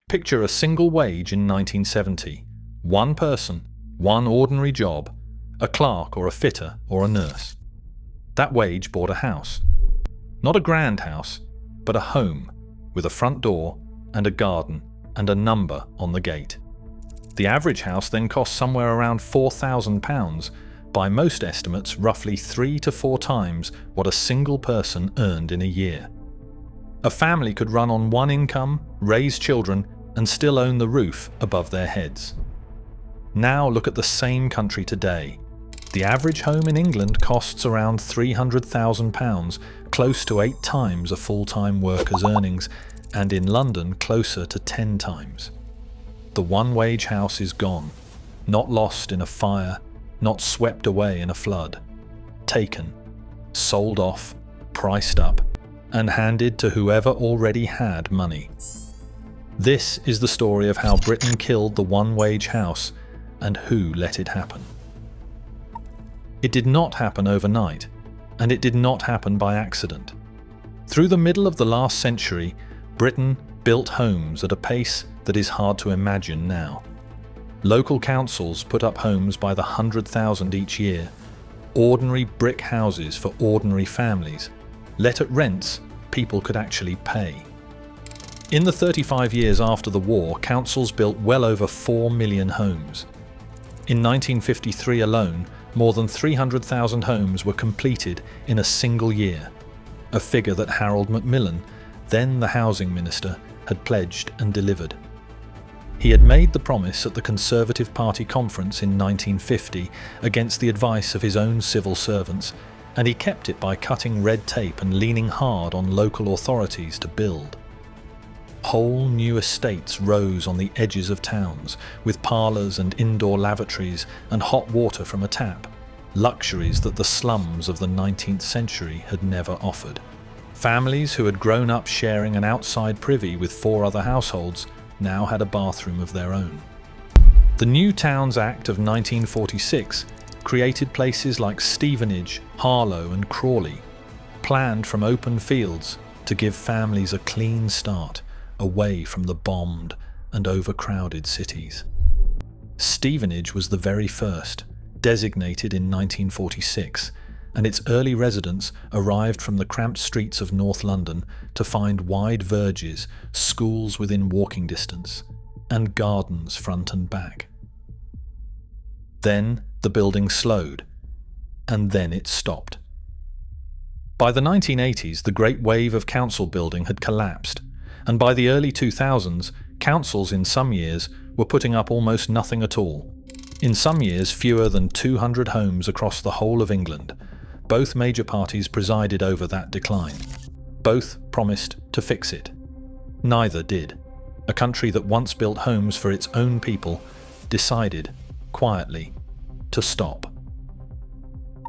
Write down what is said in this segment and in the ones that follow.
Picture a single wage in 1970. One person, one ordinary job, a clerk or a fitter or a nurse. That wage bought a house. Not a grand house, but a home with a front door and a garden and a number on the gate. The average house then cost somewhere around £4,000, by most estimates roughly 3 to 4 times what a single person earned in a year. A family could run on one income, raise children, and still own the roof above their heads. Now look at the same country today. The average home in England costs around £300,000, close to 8 times a full-time worker's earnings, and in London closer to 10 times. The one-wage house is gone, not lost in a fire, not swept away in a flood. Taken, sold off, priced up, and handed to whoever already had money. This is the story of how Britain killed the one-wage house and who let it happen. It did not happen overnight, and it did not happen by accident. Through the middle of the last century, Britain built homes at a pace that is hard to imagine now. Local councils put up homes by the 100,000 each year, ordinary brick houses for ordinary families, let at rents people could actually pay. In the 35 years after the war, councils built well over 4 million homes. In 1953 alone, more than 300,000 homes were completed in a single year, a figure that Harold Macmillan, then the housing minister, had pledged and delivered. He had made the promise at the Conservative Party conference in 1950 against the advice of his own civil servants, and he kept it by cutting red tape and leaning hard on local authorities to build. Whole new estates rose on the edges of towns, with parlours and indoor lavatories and hot water from a tap, luxuries that the slums of the 19th century had never offered. Families who had grown up sharing an outside privy with 4 other households now had a bathroom of their own. The New Towns Act of 1946 created places like Stevenage, Harlow and Crawley, planned from open fields to give families a clean start away from the bombed and overcrowded cities. Stevenage was the very first, designated in 1946, and its early residents arrived from the cramped streets of North London to find wide verges, schools within walking distance, and gardens front and back. Then the building slowed, and then it stopped. By the 1980s, the great wave of council building had collapsed, and by the early 2000s, councils in some years were putting up almost nothing at all. In some years, fewer than 200 homes across the whole of England. Both major parties presided over that decline. Both promised to fix it. Neither did. A country that once built homes for its own people decided, quietly, to stop.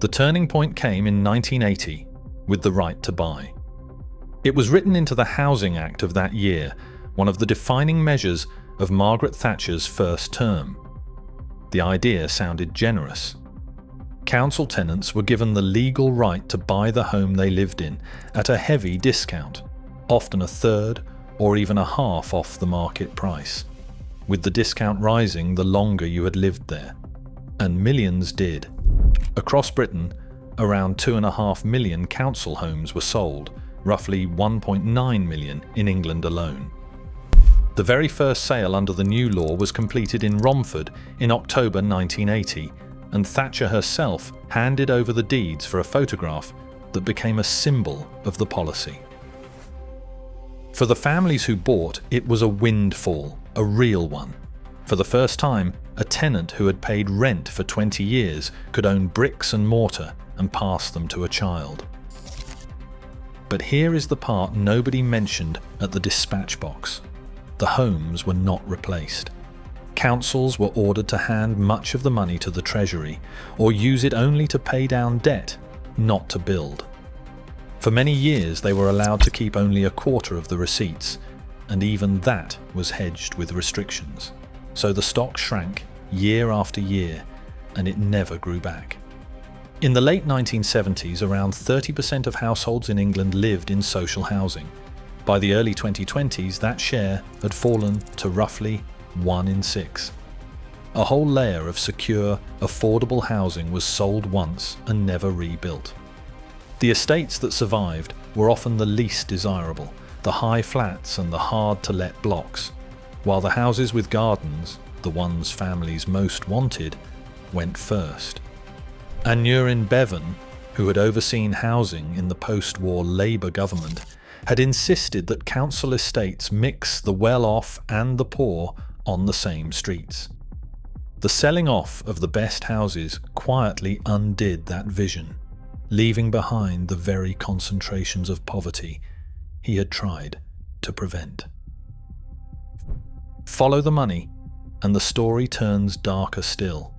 The turning point came in 1980 with the right to buy. It was written into the Housing Act of that year, one of the defining measures of Margaret Thatcher's first term. The idea sounded generous. Council tenants were given the legal right to buy the home they lived in at a heavy discount, often a third or even a half off the market price, with the discount rising the longer you had lived there. And millions did. Across Britain, around 2.5 million council homes were sold, roughly 1.9 million in England alone. The very first sale under the new law was completed in Romford in October 1980, and Thatcher herself handed over the deeds for a photograph that became a symbol of the policy. For the families who bought, it was a windfall, a real one. For the first time, a tenant who had paid rent for 20 years could own bricks and mortar and pass them to a child. But here is the part nobody mentioned at the dispatch box. The homes were not replaced. Councils were ordered to hand much of the money to the Treasury, or use it only to pay down debt, not to build. For many years they were allowed to keep only a quarter of the receipts, and even that was hedged with restrictions. So the stock shrank year after year, and it never grew back. In the late 1970s, around 30% of households in England lived in social housing. By the early 2020s, that share had fallen to roughly 1 in 6. A whole layer of secure, affordable housing was sold once and never rebuilt. The estates that survived were often the least desirable, the high flats and the hard-to-let blocks, while the houses with gardens, the ones families most wanted, went first. Anurin Bevan, who had overseen housing in the post-war Labour government, had insisted that council estates mix the well-off and the poor on the same streets. The selling off of the best houses quietly undid that vision, leaving behind the very concentrations of poverty he had tried to prevent. Follow the money, and the story turns darker still.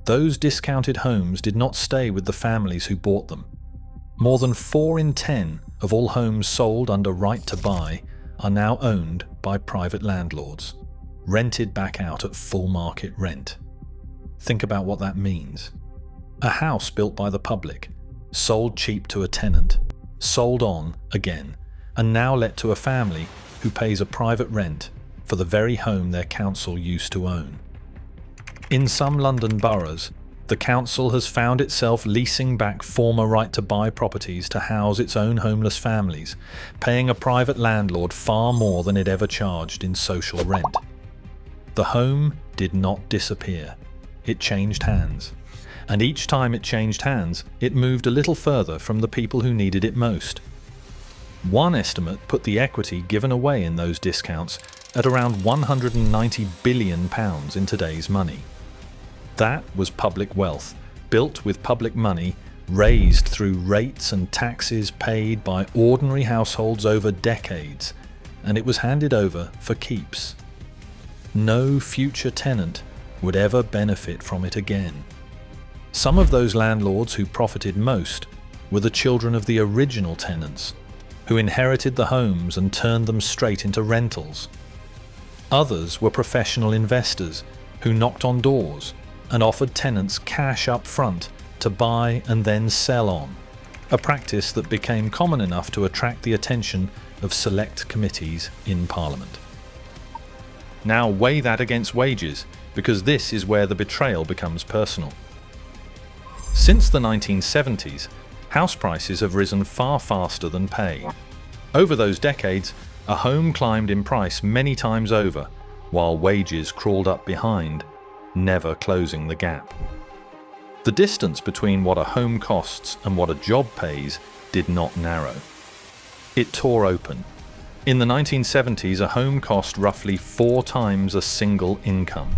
Those discounted homes did not stay with the families who bought them. More than 4 in 10 of all homes sold under right to buy are now owned by private landlords, rented back out at full market rent. Think about what that means. A house built by the public, sold cheap to a tenant, sold on again, and now let to a family who pays a private rent for the very home their council used to own. In some London boroughs, the council has found itself leasing back former right-to-buy properties to house its own homeless families, paying a private landlord far more than it ever charged in social rent. The home did not disappear. It changed hands. And each time it changed hands, it moved a little further from the people who needed it most. One estimate put the equity given away in those discounts at around £190 billion in today's money. That was public wealth, built with public money, raised through rates and taxes paid by ordinary households over decades, and it was handed over for keeps. No future tenant would ever benefit from it again. Some of those landlords who profited most were the children of the original tenants, who inherited the homes and turned them straight into rentals. Others were professional investors who knocked on doors and offered tenants cash up front to buy and then sell on, a practice that became common enough to attract the attention of select committees in Parliament. Now weigh that against wages, because this is where the betrayal becomes personal. Since the 1970s, house prices have risen far faster than pay. Over those decades, a home climbed in price many times over, while wages crawled up behind, never closing the gap. The distance between what a home costs and what a job pays did not narrow. It tore open. In the 1970s, a home cost roughly 4 times a single income.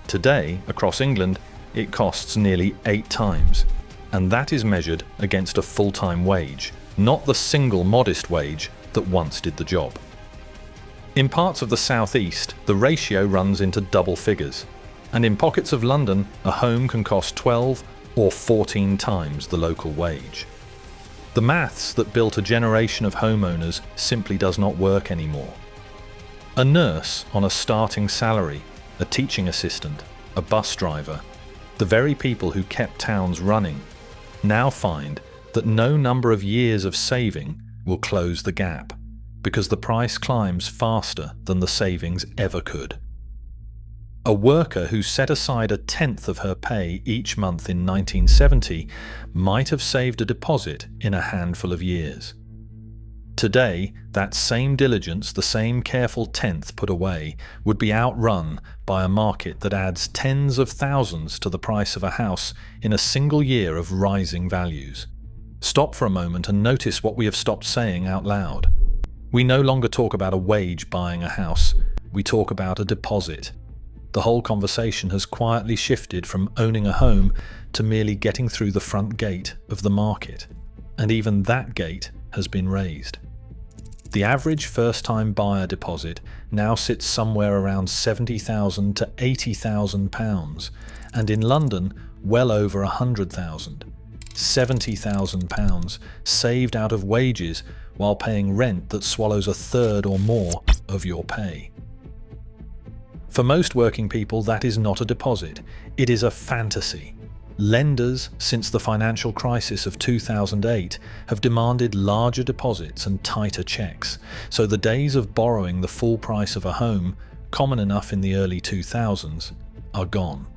Today, across England, it costs nearly 8 times, and that is measured against a full-time wage, not the single modest wage that once did the job. In parts of the southeast, the ratio runs into double figures, and in pockets of London, a home can cost 12 or 14 times the local wage. The maths that built a generation of homeowners simply does not work anymore. A nurse on a starting salary, a teaching assistant, a bus driver, the very people who kept towns running, now find that no number of years of saving will close the gap, because the price climbs faster than the savings ever could. A worker who set aside 1/10 of her pay each month in 1970 might have saved a deposit in a handful of years. Today, that same diligence, the same careful 1/10 put away, would be outrun by a market that adds tens of thousands to the price of a house in a single year of rising values. Stop for a moment and notice what we have stopped saying out loud. We no longer talk about a wage buying a house, we talk about a deposit. The whole conversation has quietly shifted from owning a home to merely getting through the front gate of the market, and even that gate has been raised. The average first-time buyer deposit now sits somewhere around £70,000 to £80,000, and in London, well over £100,000. £70,000 saved out of wages while paying rent that swallows 1/3 or more of your pay. For most working people, that is not a deposit. It is a fantasy. Lenders, since the financial crisis of 2008, have demanded larger deposits and tighter checks, so the days of borrowing the full price of a home, common enough in the early 2000s, are gone.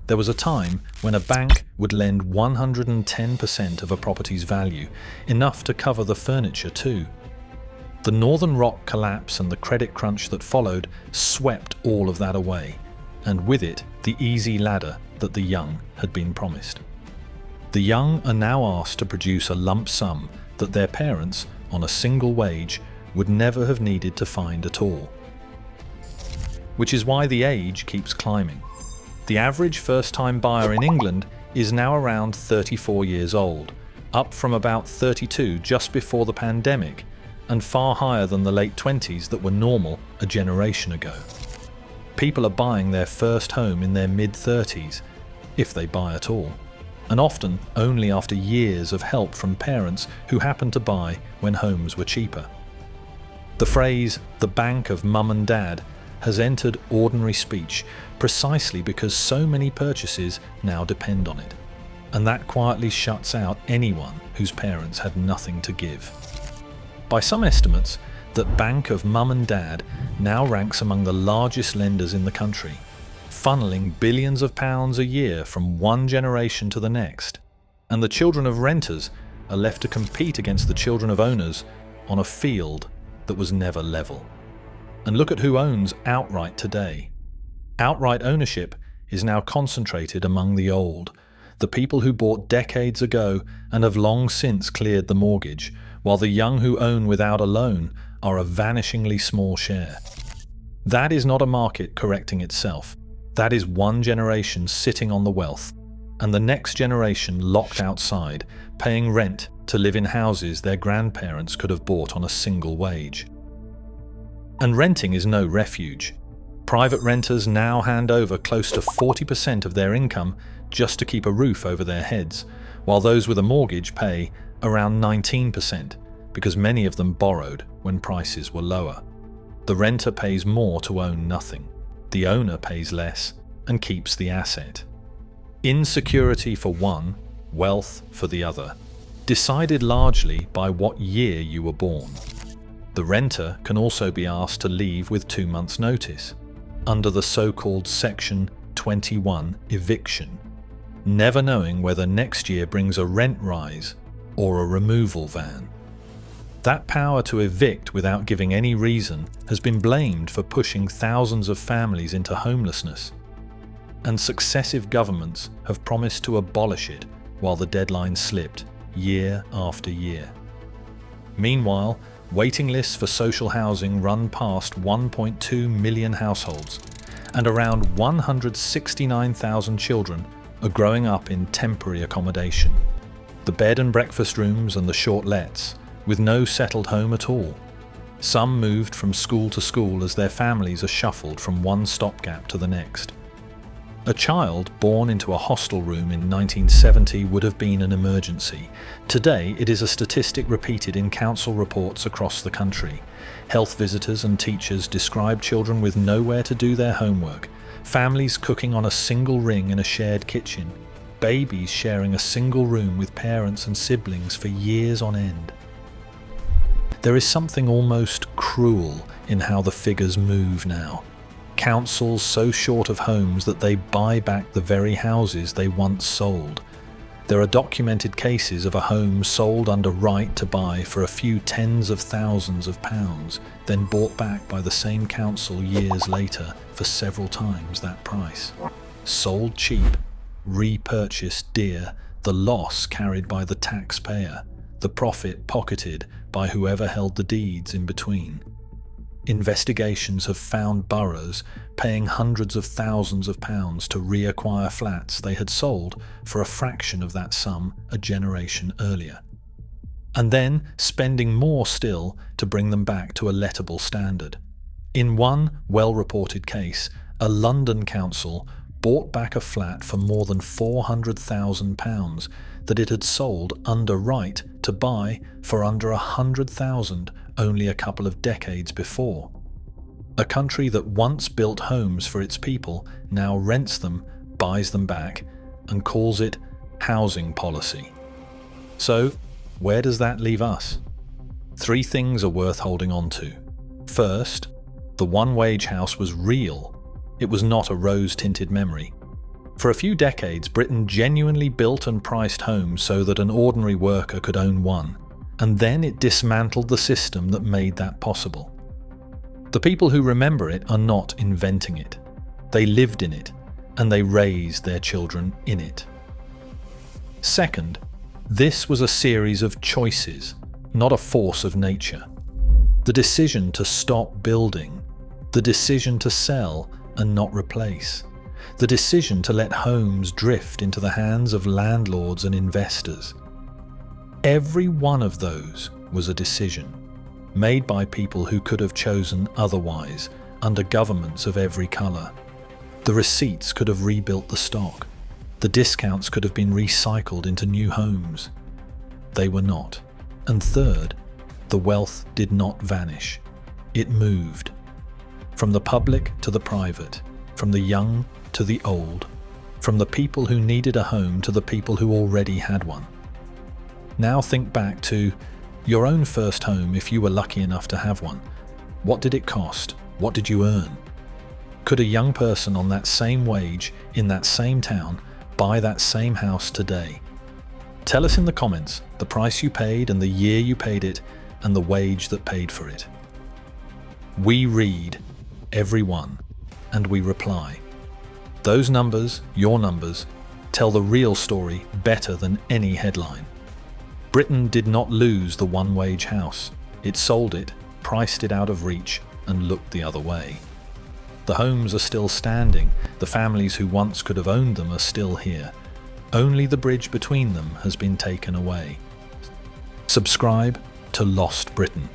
There was a time when a bank would lend 110% of a property's value, enough to cover the furniture too. The Northern Rock collapse and the credit crunch that followed swept all of that away, and with it, the easy ladder that the young had been promised. The young are now asked to produce a lump sum that their parents, on a single wage, would never have needed to find at all. Which is why the age keeps climbing. The average first-time buyer in England is now around 34 years old, up from about 32 just before the pandemic, and far higher than the late 20s that were normal a generation ago. People are buying their first home in their mid-30s, if they buy at all, and often only after years of help from parents who happened to buy when homes were cheaper. The phrase, "the bank of mum and dad," has entered ordinary speech precisely because so many purchases now depend on it, and that quietly shuts out anyone whose parents had nothing to give. By some estimates, that bank of mum and dad now ranks among the largest lenders in the country, funneling billions of pounds a year from one generation to the next, and the children of renters are left to compete against the children of owners on a field that was never level. And look at who owns outright today. Outright ownership is now concentrated among the old, the people who bought decades ago and have long since cleared the mortgage, while the young who own without a loan are a vanishingly small share. That is not a market correcting itself. That is one generation sitting on the wealth, and the next generation locked outside, paying rent to live in houses their grandparents could have bought on a single wage. And renting is no refuge. Private renters now hand over close to 40% of their income just to keep a roof over their heads, while those with a mortgage pay around 19%, because many of them borrowed when prices were lower. The renter pays more to own nothing. The owner pays less and keeps the asset. Insecurity for one, wealth for the other, decided largely by what year you were born. The renter can also be asked to leave with 2 months' notice, under the so-called Section 21 eviction, never knowing whether next year brings a rent rise or a removal van. That power to evict without giving any reason has been blamed for pushing thousands of families into homelessness, and successive governments have promised to abolish it while the deadline slipped year after year. Meanwhile, waiting lists for social housing run past 1.2 million households, and around 169,000 children are growing up in temporary accommodation. The bed and breakfast rooms and the short lets, with no settled home at all. Some moved from school to school as their families are shuffled from one stopgap to the next. A child born into a hostel room in 1970 would have been an emergency. Today, it is a statistic repeated in council reports across the country. Health visitors and teachers describe children with nowhere to do their homework, families cooking on a single ring in a shared kitchen, babies sharing a single room with parents and siblings for years on end. There is something almost cruel in how the figures move now. Councils so short of homes that they buy back the very houses they once sold. There are documented cases of a home sold under right to buy for a few tens of thousands of pounds, then bought back by the same council years later for several times that price. Sold cheap, repurchased dear, the loss carried by the taxpayer, the profit pocketed by whoever held the deeds in between. Investigations have found boroughs paying hundreds of thousands of pounds to reacquire flats they had sold for a fraction of that sum a generation earlier, and then spending more still to bring them back to a lettable standard. In one well-reported case, a London council bought back a flat for more than £400,000 that it had sold under right to buy for under £100,000 only a couple of decades before. A country that once built homes for its people now rents them, buys them back, and calls it housing policy. So, where does that leave us? 3 things are worth holding on to. First, the one-wage house was real. It was not a rose-tinted memory. For a few decades, Britain genuinely built and priced homes so that an ordinary worker could own one, and then it dismantled the system that made that possible. The people who remember it are not inventing it. They lived in it, and they raised their children in it. Second, this was a series of choices, not a force of nature. The decision to stop building, the decision to sell and not replace, the decision to let homes drift into the hands of landlords and investors. Every one of those was a decision, made by people who could have chosen otherwise, under governments of every colour. The receipts could have rebuilt the stock. The discounts could have been recycled into new homes. They were not. And third, the wealth did not vanish. It moved. From the public to the private, from the young to the old, from the people who needed a home to the people who already had one. Now think back to your own first home if you were lucky enough to have one. What did it cost? What did you earn? Could a young person on that same wage, in that same town, buy that same house today? Tell us in the comments the price you paid and the year you paid it and the wage that paid for it. We read every one and we reply. Those numbers, your numbers, tell the real story better than any headline. Britain did not lose the one-wage house. It sold it, priced it out of reach, and looked the other way. The homes are still standing. The families who once could have owned them are still here. Only the bridge between them has been taken away. Subscribe to Lost Britain.